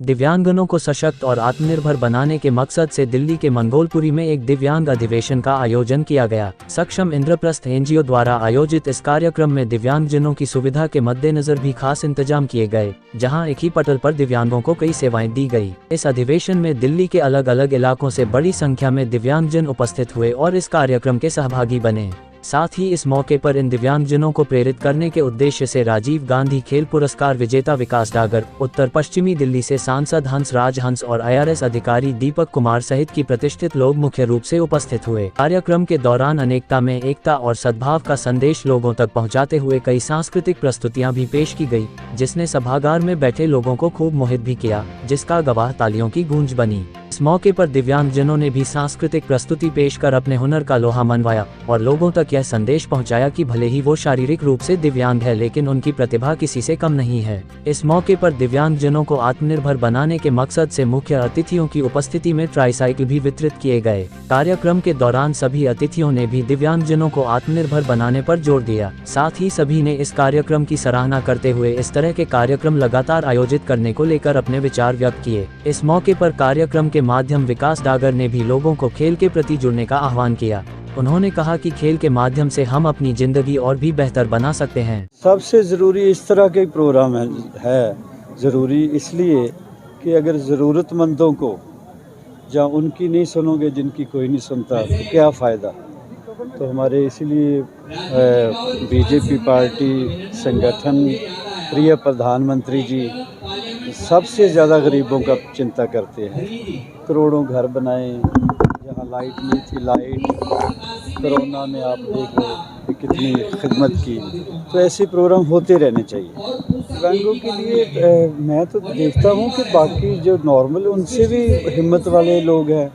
दिव्यांगजनों को सशक्त और आत्मनिर्भर बनाने के मकसद से दिल्ली के मंगोलपुरी में एक दिव्यांग अधिवेशन का आयोजन किया गया। सक्षम इंद्रप्रस्थ एनजीओ द्वारा आयोजित इस कार्यक्रम में दिव्यांगजनों की सुविधा के मद्देनजर भी खास इंतजाम किए गए, जहां एक ही पटल पर दिव्यांगों को कई सेवाएं दी गई। इस अधिवेशन में दिल्ली के अलग अलग इलाकों से बड़ी संख्या में दिव्यांगजन उपस्थित हुए और इस कार्यक्रम के सहभागी बने। साथ ही इस मौके पर इन दिव्यांगजनों को प्रेरित करने के उद्देश्य से राजीव गांधी खेल पुरस्कार विजेता विकास डागर, उत्तर पश्चिमी दिल्ली से सांसद हंस राज हंस और IRS अधिकारी दीपक कुमार सहित की प्रतिष्ठित लोग मुख्य रूप से उपस्थित हुए। कार्यक्रम के दौरान अनेकता में एकता और सद्भाव का संदेश लोगों तक पहुंचाते हुए कई सांस्कृतिक प्रस्तुतियां भी पेश की गई, जिसने सभागार में बैठे लोगों को खूब मोहित भी किया, जिसका गवाह तालियों की गूंज बनी। इस मौके पर दिव्यांगजनों ने भी सांस्कृतिक प्रस्तुति पेश कर अपने हुनर का लोहा मनवाया और लोगों तक यह संदेश पहुंचाया कि भले ही वो शारीरिक रूप से दिव्यांग है, लेकिन उनकी प्रतिभा किसी से कम नहीं है। इस मौके पर दिव्यांगजनों को आत्मनिर्भर बनाने के मकसद से मुख्य अतिथियों की उपस्थिति में ट्राईसाइकिल भी वितरित किए गए। कार्यक्रम के दौरान सभी अतिथियों ने भी दिव्यांगजनों को आत्मनिर्भर बनाने पर जोर दिया। साथ ही सभी ने इस कार्यक्रम की सराहना करते हुए इस तरह के कार्यक्रम लगातार आयोजित करने को लेकर अपने विचार व्यक्त किए। इस मौके पर कार्यक्रम के माध्यम विकास डागर ने भी लोगों को खेल के प्रति जुड़ने का आह्वान किया। उन्होंने कहा कि खेल के माध्यम से हम अपनी जिंदगी और भी बेहतर बना सकते हैं। सबसे ज़रूरी इस तरह के प्रोग्राम है ज़रूरी इसलिए कि अगर ज़रूरतमंदों को जहाँ उनकी नहीं सुनोगे, जिनकी कोई नहीं सुनता, तो क्या फ़ायदा। तो हमारे इसीलिए बीजेपी पार्टी संगठन, प्रिय प्रधानमंत्री जी सबसे ज़्यादा गरीबों का चिंता करते हैं। करोड़ों घर बनाए, जहाँ लाइट नहीं थी लाइट, कोरोना में आप देखो कि कितनी खिदमत की। तो ऐसे प्रोग्राम होते रहने चाहिए। दिव्यांगों के लिए मैं तो देखता हूँ कि बाकी जो नॉर्मल उनसे भी हिम्मत वाले लोग हैं,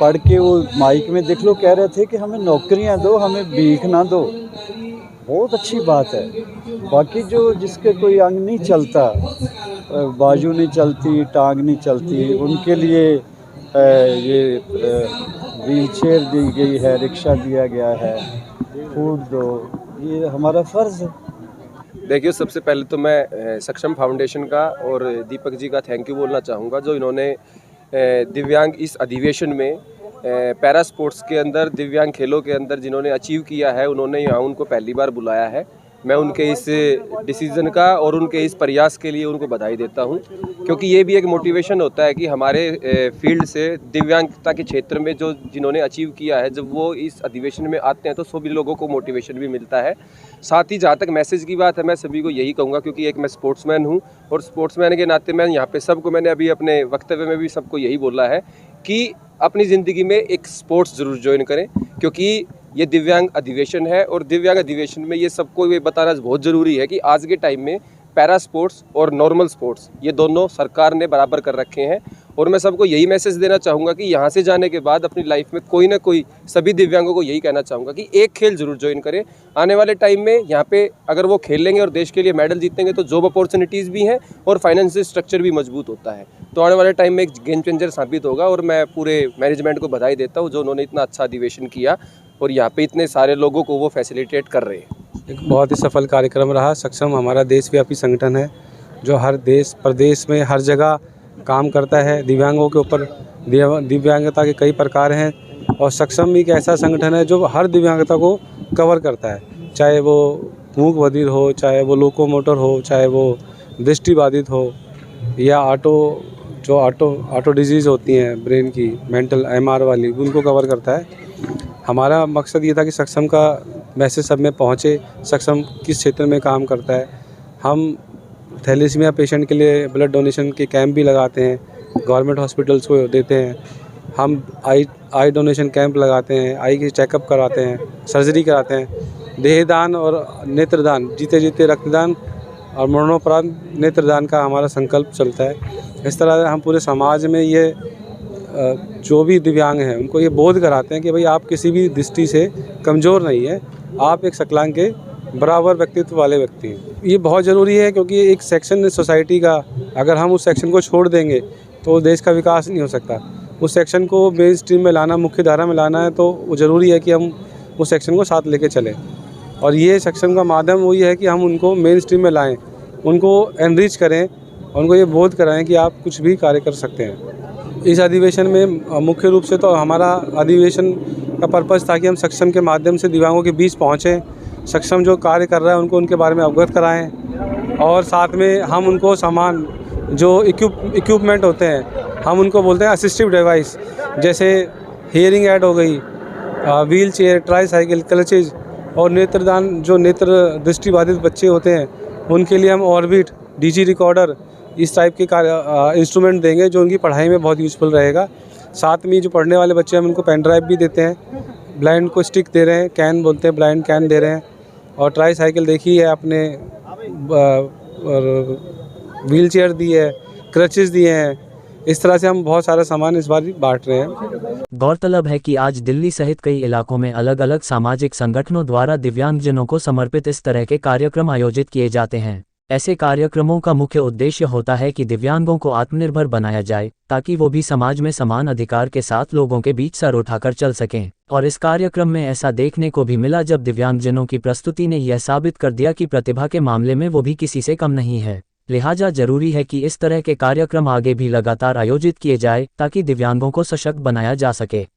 पढ़ के वो माइक में देख लो कह रहे थे कि हमें नौकरियाँ दो, हमें भीख ना दो। बहुत अच्छी बात है। बाकी जो जिसके कोई अंग नहीं चलता, बाजू नहीं चलती, टांग नहीं चलती, उनके लिए ये व्हील चेयर दी गई है, रिक्शा दिया गया है, फूड दो, ये हमारा फ़र्ज़ है। देखिए, सबसे पहले तो मैं सक्षम फाउंडेशन का और दीपक जी का थैंक यू बोलना चाहूँगा, जो इन्होंने दिव्यांग इस अधिवेशन में पैरा स्पोर्ट्स के अंदर, दिव्यांग खेलों के अंदर जिन्होंने अचीव किया है, उन्होंने यहाँ उनको पहली बार बुलाया है। मैं उनके इस डिसीज़न का और उनके इस प्रयास के लिए उनको बधाई देता हूँ, क्योंकि ये भी एक मोटिवेशन होता है कि हमारे फील्ड से दिव्यांगता के क्षेत्र में जो जिन्होंने अचीव किया है, जब वो इस अधिवेशन में आते हैं तो सभी लोगों को मोटिवेशन भी मिलता है। साथ ही जहाँ तक मैसेज की बात है, मैं सभी को यही कहूँगा, क्योंकि एक मैं स्पोर्ट्समैन हूँ और स्पोर्ट्समैन के नाते मैं यहाँ पे सबको, मैंने अभी अपने वक्तव्य में भी सबको यही बोला है कि अपनी ज़िंदगी में एक स्पोर्ट्स ज़रूर ज्वाइन करें, क्योंकि ये दिव्यांग अधिवेशन है और दिव्यांग अधिवेशन में ये सबको ये बताना बहुत ज़रूरी है कि आज के टाइम में पैरा स्पोर्ट्स और नॉर्मल स्पोर्ट्स ये दोनों सरकार ने बराबर कर रखे हैं। और मैं सबको यही मैसेज देना चाहूँगा कि यहाँ से जाने के बाद अपनी लाइफ में कोई ना कोई, सभी दिव्यांगों को यही कहना चाहूँगा कि एक खेल ज़रूर ज्वाइन करें। आने वाले टाइम में यहाँ पे अगर वो खेलेंगे और देश के लिए मेडल जीतेंगे तो जॉब अपॉर्चुनिटीज़ भी हैं और फाइनेंशियल स्ट्रक्चर भी मजबूत होता है। तो आने वाले टाइम में एक गेम चेंजर साबित होगा। और मैं पूरे मैनेजमेंट को बधाई देता हूँ जो उन्होंने इतना अच्छा अधिवेशन किया और यहाँ पे इतने सारे लोगों को वो फैसिलिटेट कर रहे हैं। एक बहुत ही सफल कार्यक्रम रहा। सक्षम हमारा देशव्यापी संगठन है जो हर देश प्रदेश में हर जगह काम करता है। दिव्यांगों के ऊपर दिव्यांगता के कई प्रकार हैं और सक्षम एक ऐसा संगठन है जो हर दिव्यांगता को कवर करता है, चाहे वो मूक बधिर हो, चाहे वो लोकोमोटर हो, चाहे वो दृष्टिबाधित हो, या ऑटो डिजीज़ होती हैं ब्रेन की, मेंटल MR वाली, उनको कवर करता है। हमारा मकसद ये था कि सक्षम का मैसेज सब में पहुँचे, सक्षम किस क्षेत्र में काम करता है। हम थैलेसीमिया पेशेंट के लिए ब्लड डोनेशन के कैंप भी लगाते हैं, गवर्नमेंट हॉस्पिटल्स को देते हैं। हम आई डोनेशन कैंप लगाते हैं, आई की चेकअप कराते हैं, सर्जरी कराते हैं। देहदान और नेत्रदान, जीते जीते रक्तदान और मरणोपरांत नेत्रदान का हमारा संकल्प चलता है। इस तरह हम पूरे समाज में ये जो भी दिव्यांग हैं उनको ये बोध कराते हैं कि भाई आप किसी भी दृष्टि से कमज़ोर नहीं है, आप एक सकलांग के बराबर व्यक्तित्व वाले व्यक्ति हैं। ये बहुत ज़रूरी है, क्योंकि एक सेक्शन सोसाइटी का, अगर हम उस सेक्शन को छोड़ देंगे तो देश का विकास नहीं हो सकता। उस सेक्शन को मेन स्ट्रीम में लाना, मुख्य धारा में लाना है, तो वो ज़रूरी है कि हम उस सेक्शन को साथ लेके चलें। और ये सेक्शन का माध्यम वही है कि हम उनको मेन स्ट्रीम में लाएँ, उनको एनरिच करें और उनको ये बोध कराएं कि आप कुछ भी कार्य कर सकते हैं। इस अधिवेशन में मुख्य रूप से तो हमारा अधिवेशन का पर्पज़ था कि हम सक्षम के माध्यम से दिव्यांगों के बीच पहुँचें, सक्षम जो कार्य कर रहा है उनको उनके बारे में अवगत कराएं और साथ में हम उनको सामान जो इक्विपमेंट होते हैं, हम उनको बोलते हैं असिस्टिव डिवाइस, जैसे हियरिंग ऐड हो गई, व्हील चेयर, ट्राईसाइकिल, क्लचेज और नेत्रदान, जो नेत्र दृष्टिबाधित बच्चे होते हैं उनके लिए हम ऑर्बिट, डीजी रिकॉर्डर, इस टाइप के इंस्ट्रूमेंट देंगे जो उनकी पढ़ाई में बहुत यूज़फुल रहेगा। साथ में जो पढ़ने वाले बच्चे हैं हम उनको पेन ड्राइव भी देते हैं, ब्लाइंड को स्टिक दे रहे हैं, कैन बोलते हैं, ब्लाइंड कैन दे रहे हैं, और ट्राईसाइकिल देखी है आपने, और व्हील चेयर दी है, क्रचेस दिए हैं। इस तरह से हम बहुत सारा सामान इस बार बांट रहे हैं। गौरतलब है कि आज दिल्ली सहित कई इलाकों में अलग अलग सामाजिक संगठनों द्वारा दिव्यांगजनों को समर्पित इस तरह के कार्यक्रम आयोजित किए जाते हैं। ऐसे कार्यक्रमों का मुख्य उद्देश्य होता है कि दिव्यांगों को आत्मनिर्भर बनाया जाए, ताकि वो भी समाज में समान अधिकार के साथ लोगों के बीच सर उठाकर चल सकें। और इस कार्यक्रम में ऐसा देखने को भी मिला जब दिव्यांगजनों की प्रस्तुति ने यह साबित कर दिया कि प्रतिभा के मामले में वो भी किसी से कम नहीं है। लिहाजा जरूरी है कि इस तरह के कार्यक्रम आगे भी लगातार आयोजित किए जाए, ताकि दिव्यांगों को सशक्त बनाया जा सके।